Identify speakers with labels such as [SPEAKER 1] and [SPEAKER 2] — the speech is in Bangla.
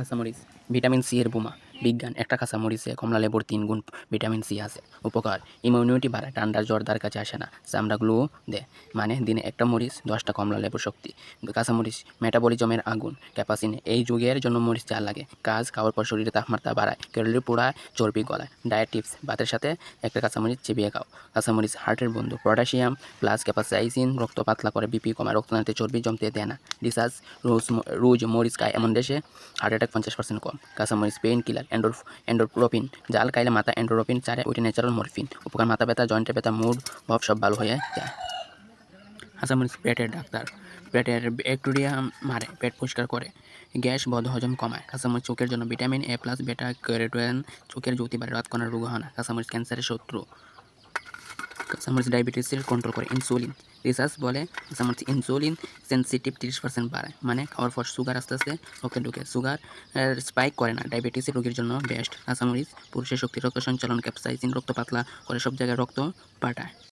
[SPEAKER 1] কাঁচামরিচ ভিটামিন সি এর বোমা। বিজ্ঞান একটা কাঁচামরিচে কমলা লেবুর 3 গুণ ভিটামিন সি আছে। উপকার ইমিউনিটি বাড়ায়, ঠান্ডার জ্বর তার কাছে আসে না, চামড়া গ্লো দেয়। মানে দিনে একটা মরিচ 10টা কমলা লেবুর শক্তি। কাঁচামরিচ মেটাবলিজমের আগুন, ক্যাপাসিনে এই যুগের জন্য মরিচ যা লাগে কাজ, খাওয়ার পর শরীরে তাপমাত্রা বাড়ায়, ক্যালোরি পোড়ায়, চর্বি গলায়। ডায়েট টিপস, ভাতের সাথে একটা কাঁচামরিচ চিবিয়ে খাও। কাঁচামরিচ হার্টের বন্ধু, পটাশিয়াম প্লাস ক্যাপাসাইসিন রক্ত পাতলা করে, বিপি কমায়, রক্তনালীতে চর্বি জমতে দেয় না। রিসার্চ, রোজ মরিচ খায় এমন দেশে হার্ট অ্যাটাক 50% কম। কাঁচামরিচ পেইন কিলার, এন্ডোরফিন, জাল খাইলে মাথা এন্ডোরফিন ছাড়ে, ওইটা ন্যাচারাল মরফিন। উপকার মাথা ব্যথা, জয়েন্টে ব্যথা, মুড ভাব সব ভালো হয়ে যায়। কাঁচামরিচ পেটের ডাক্তার, পেটের ব্যাকটেরিয়া মারে, পেট পরিষ্কার করে, গ্যাস বদহজম কমায়। কাঁচামরিচ চোখের জন্য ভিটামিন এ প্লাস, বেটা ক্যারোটিন, চোখের জ্যোতি বাড়ে, রাতকানার রোগ হয় না। কাঁচামরিচ ক্যান্সারের শত্রু। কাঁচামরিচ ডায়াবেটিসের কন্ট্রোল করে। ইনসুলিন রিসার্চ বলে কাঁচামরিচ ইনসুলিন সেন্সিটিভ 30% বাড়ায়, মানে খাওয়ার পর সুগার আস্তে আস্তে রক্তে ঢুকে, সুগার স্পাইক করে না। ডায়াবেটিসের রোগীর জন্য বেস্ট। কাঁচামরিচ পুরুষের শক্তি, রক্ত সঞ্চালন, ক্যাপসাইসিন রক্ত পাতলা করে, সব জায়গায় রক্ত পাঠায়।